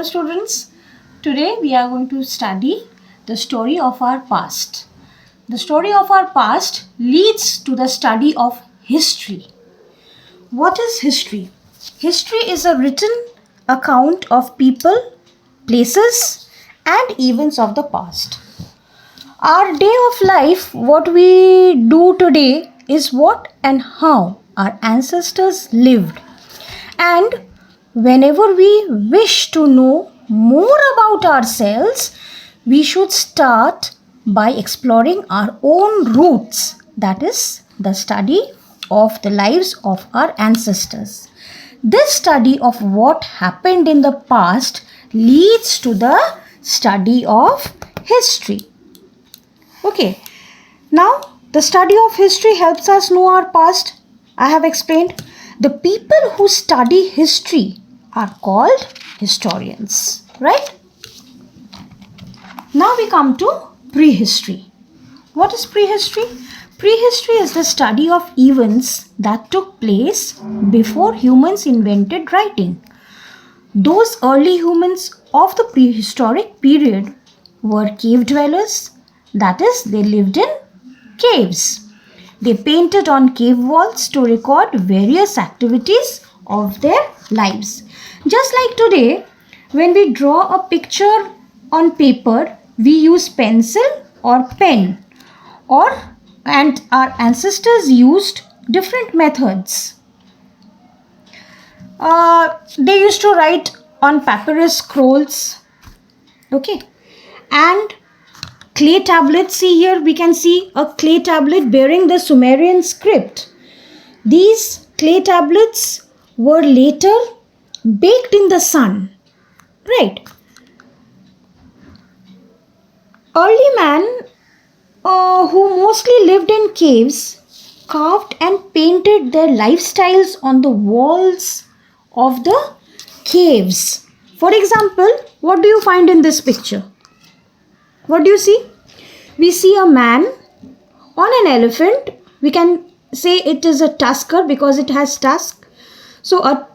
Hello students, today we are going to study the story of our past. The story of our past leads to the study of history. What is history? History is a written account of people, places and events of the past. Our day of life, what we do today is what and how our ancestors lived. And whenever we wish to know more about ourselves, we should start by exploring our own roots, that is, the study of the lives of our ancestors. This study of what happened in the past leads to the study of history. Okay, now the study of history helps us know our past. I have explained. The people who study history are called historians, right? Now we come to prehistory. What is prehistory? Prehistory is the study of events that took place before humans invented writing. Those early humans of the prehistoric period were cave dwellers, that is, they lived in caves. They painted on cave walls to record various activities of their lives. Just like today, when we draw a picture on paper, we use pencil or pen, and our ancestors used different methods. They used to write on papyrus scrolls, okay, and clay tablets. See here, we can see a clay tablet bearing the Sumerian script. These clay tablets were later baked in the sun, right? Early man, who mostly lived in caves, carved and painted their lifestyles on the walls of the caves. For example, what do you find in this picture? What do you see? We see a man on an elephant. We can say it is a tusker because it has tusk. So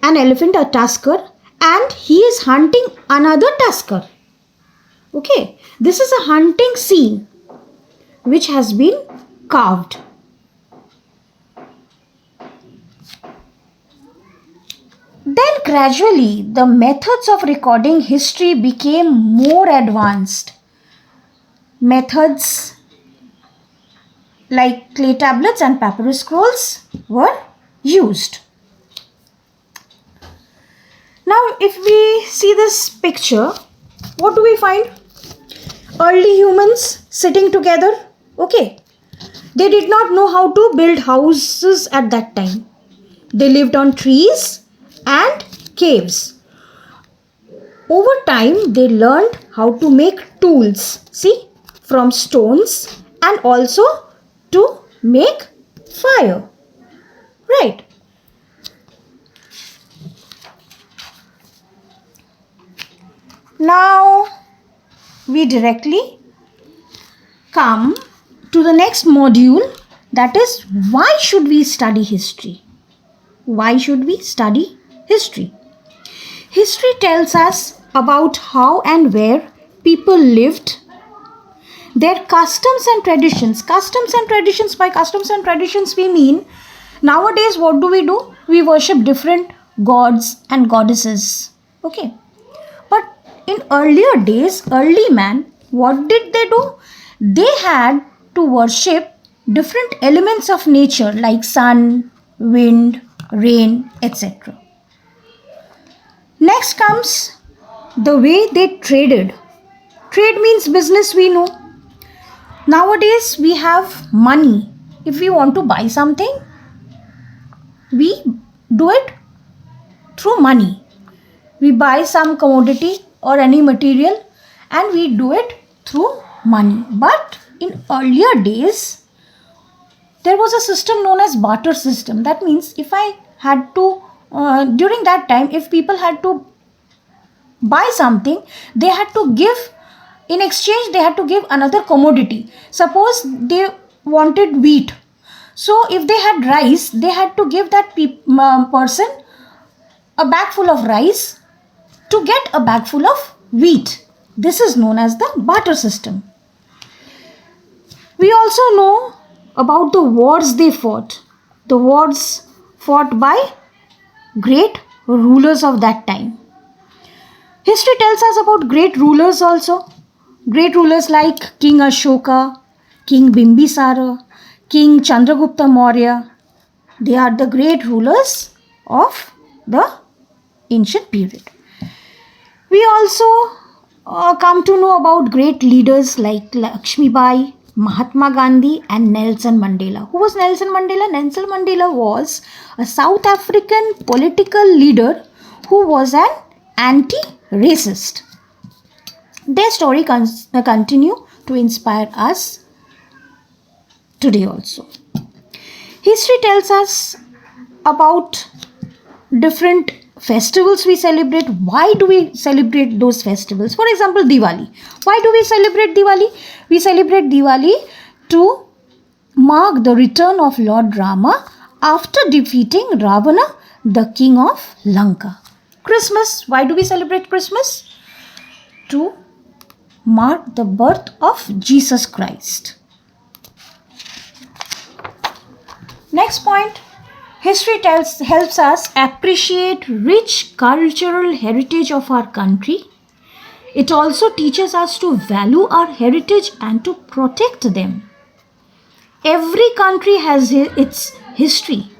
an elephant, a tusker, and he is hunting another tusker. Okay, this is a hunting scene which has been carved. Then gradually the methods of recording history became more advanced. Methods like clay tablets and papyrus scrolls were used. Now if we see this picture, what do we find? Early humans sitting together. Okay, they did not know how to build houses at that time. They lived on trees and caves. Over time, they learned how to make tools, see, from stones, and also to make fire, right? Now we directly come to the next module, that is, why should we study history? Why should we study history? History tells us about how and where people lived, their customs and traditions. Customs and traditions, by customs and traditions we mean, nowadays what do? We worship different gods and goddesses. Okay. But in earlier days, early man, what did they do? They had to worship different elements of nature like sun, wind, rain, etc. Next comes the way they traded. Trade means business, we know. Nowadays we have money. If we want to buy something, we do it through money. We buy some commodity or any material and we do it through money. But in earlier days, there was a system known as barter system. That means if I had to, during that time, if people had to buy something, they had to give, in exchange, they had to give another commodity. Suppose they wanted wheat. So if they had rice, they had to give that person a bag full of rice to get a bag full of wheat. This is known as the barter system. We also know about the wars they fought. The wars fought by great rulers of that time. History tells us about great rulers also. Great rulers like King Ashoka, King Bimbisara, King Chandragupta Maurya. They are the great rulers of the ancient period. We also come to know about great leaders like Lakshmi Bai, Mahatma Gandhi and Nelson Mandela. Who was Nelson Mandela? Nelson Mandela was a South African political leader who was an anti-racist. Their story continue to inspire us today also. History tells us about different festivals we celebrate. Why do we celebrate those festivals? For example, Diwali. Why do we celebrate Diwali? We celebrate Diwali to mark the return of Lord Rama after defeating Ravana, the king of Lanka. Christmas. Why do we celebrate Christmas? To mark the birth of Jesus Christ. Next point. History helps us appreciate rich cultural heritage of our country. It also teaches us to value our heritage and to protect them. Every country has its history.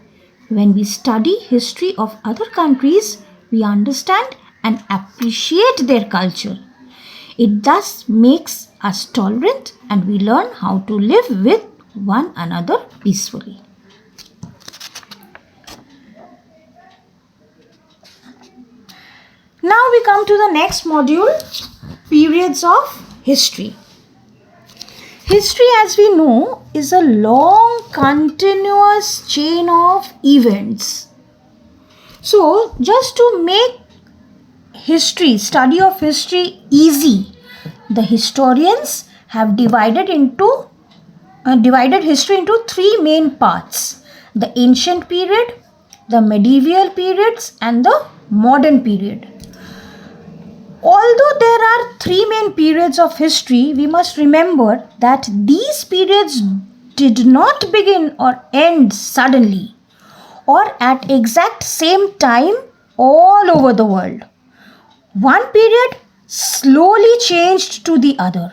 When we study history of other countries, we understand and appreciate their culture. It thus makes us tolerant and we learn how to live with one another peacefully. Now we come to the next module, periods of history. History, as we know, is a long continuous chain of events. So, just to make study of history easy, the historians have divided history into three main parts: the ancient period, the medieval periods, and the modern period. Although there are three main periods of history, we must remember that these periods did not begin or end suddenly or at exact same time all over the world. One period slowly changed to the other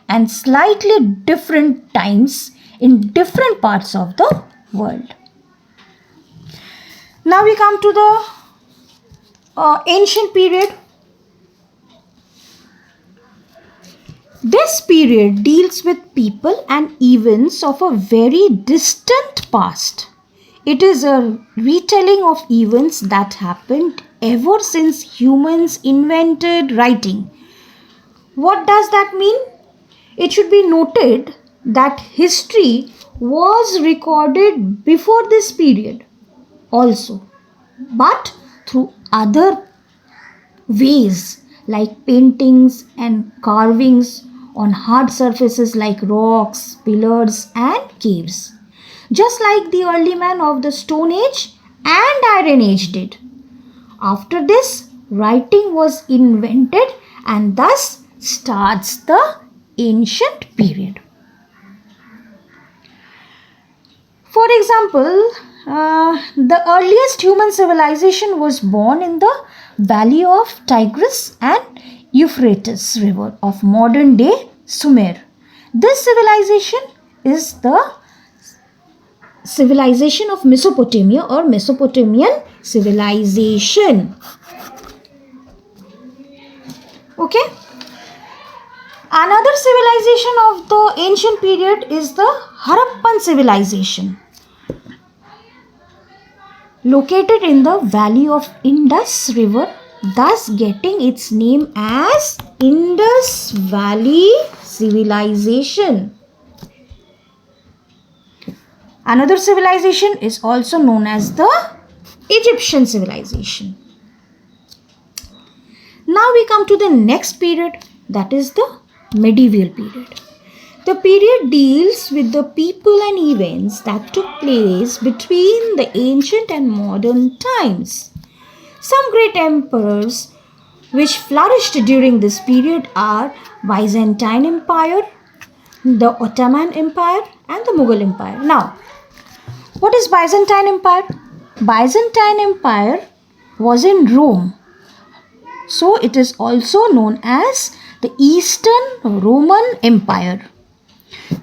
and slightly different times in different parts of the world. Now we come to the ancient period. This period deals with people and events of a very distant past. It is a retelling of events that happened ever since humans invented writing. What does that mean? It should be noted that history was recorded before this period also, but through other ways like paintings and carvings on hard surfaces like rocks, pillars and caves. Just like the early man of the Stone Age and Iron Age did. After this, writing was invented and thus starts the ancient period. For example, the earliest human civilization was born in the valley of Tigris and Euphrates River of modern day Sumer. This civilization is the civilization of Mesopotamia or Mesopotamian civilization. Okay. Another civilization of the ancient period is the Harappan civilization, located in the valley of Indus River, thus getting its name as Indus Valley Civilization. Another civilization is also known as the Egyptian civilization. Now we come to the next period, that is the medieval period. The period deals with the people and events that took place between the ancient and modern times. Some great emperors which flourished during this period are Byzantine Empire, the Ottoman Empire, and the Mughal Empire. Now, what is Byzantine Empire? Byzantine Empire was in Rome. So it is also known as the Eastern Roman Empire,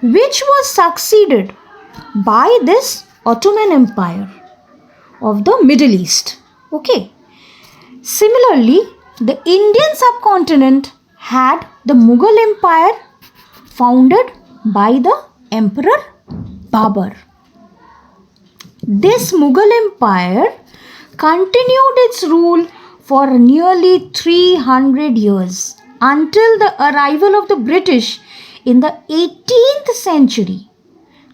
which was succeeded by this Ottoman Empire of the Middle East. Okay. Similarly, the Indian subcontinent had the Mughal Empire founded by the Emperor Babur. This Mughal Empire continued its rule for nearly 300 years until the arrival of the British in the 18th century.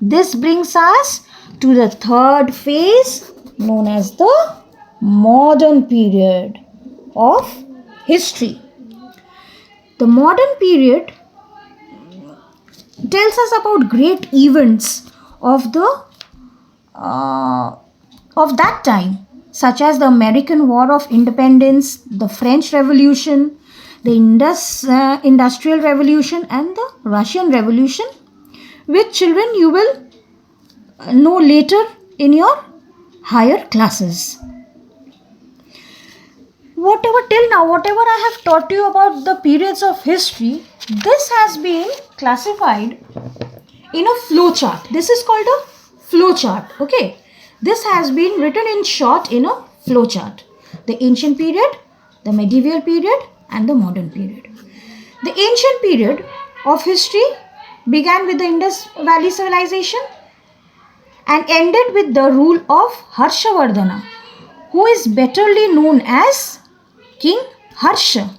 This brings us to the third phase known as the modern period of history. The modern period tells us about great events of that time, such as the American War of Independence, the French Revolution, the Industrial Revolution, and the Russian Revolution, which children you will know later in your higher classes. Whatever I have taught you about the periods of history, this has been classified in a flow chart. This is called a flow chart. Okay. This has been written in short in a flow chart. The ancient period, the medieval period, and the modern period. The ancient period of history began with the Indus Valley civilization and ended with the rule of Harshavardhana, who is betterly known as King Harsha.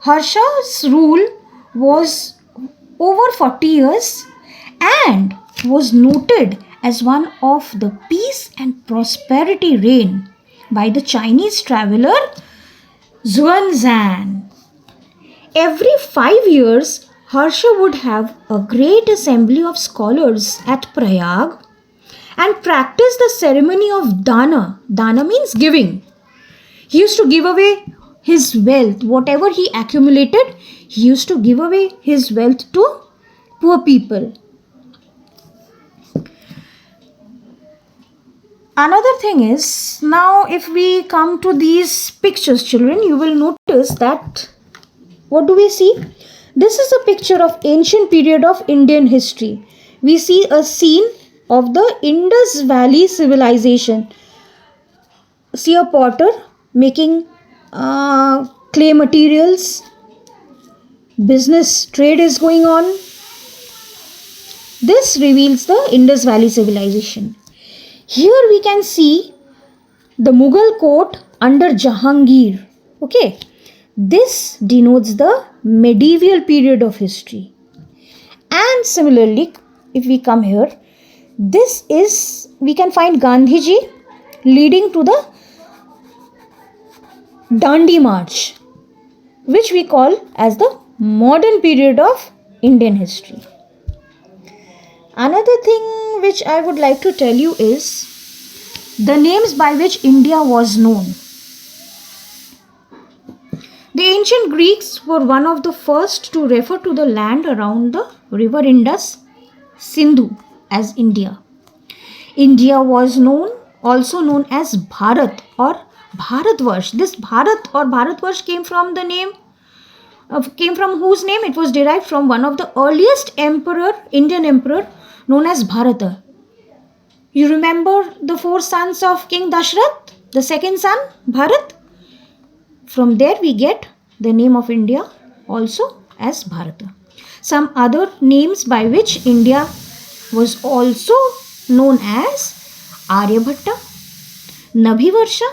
Harsha's rule was over 40 years and was noted as one of the peace and prosperity reign by the Chinese traveler Xuanzang. Every 5 years, Harsha would have a great assembly of scholars at Prayag and practice the ceremony of Dana. Dana means giving. He used to give away his wealth. Whatever he accumulated, he used to give away his wealth to poor people. Another thing is, now if we come to these pictures, children, you will notice that, what do we see? This is a picture of ancient period of Indian history. We see a scene of the Indus Valley civilization. See a potter making clay materials. Business trade is going on. This reveals the Indus Valley civilization. Here we can see the Mughal court under Jahangir. Okay. This denotes the medieval period of history. And similarly, if we come here, we can find Gandhiji leading to the Dandi March, which we call as the modern period of Indian history. Another thing which I would like to tell you is the names by which India was known. The ancient Greeks were one of the first to refer to the land around the river Indus, Sindhu, as India. India was also known as Bharat or Bharatvarsh. This Bharat or Bharatvarsh came from whose name? It was derived from one of the earliest Indian emperor known as Bharata. You remember the 4 sons of King Dashrath? The second son, Bharat? From there we get the name of India also as Bharata. Some other names by which India was also known as Aryabhatta, Nabhivarsha,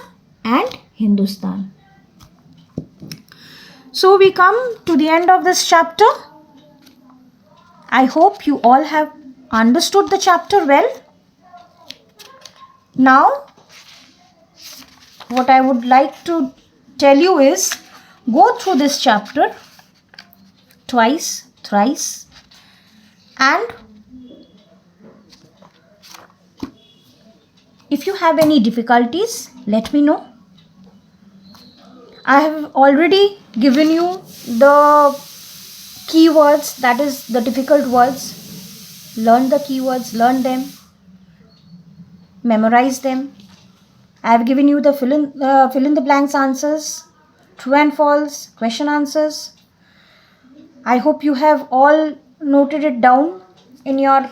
and Hindustan. So we come to the end of this chapter. I hope you all have understood the chapter well. Now, what I would like to tell you is, go through this chapter twice, thrice, and if you have any difficulties, let me know. I have already given you the keywords, that is the difficult words. Learn the keywords, learn them, memorize them. I have given you the fill in the blanks answers, true and false, question answers. I hope you have all noted it down in your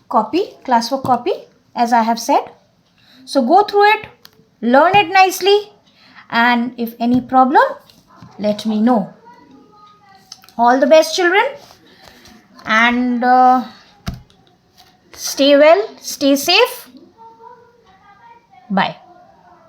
copy, classwork copy, as I have said. So go through it, learn it nicely, and if any problem, let me know. All the best, children, and stay well, stay safe. Bye.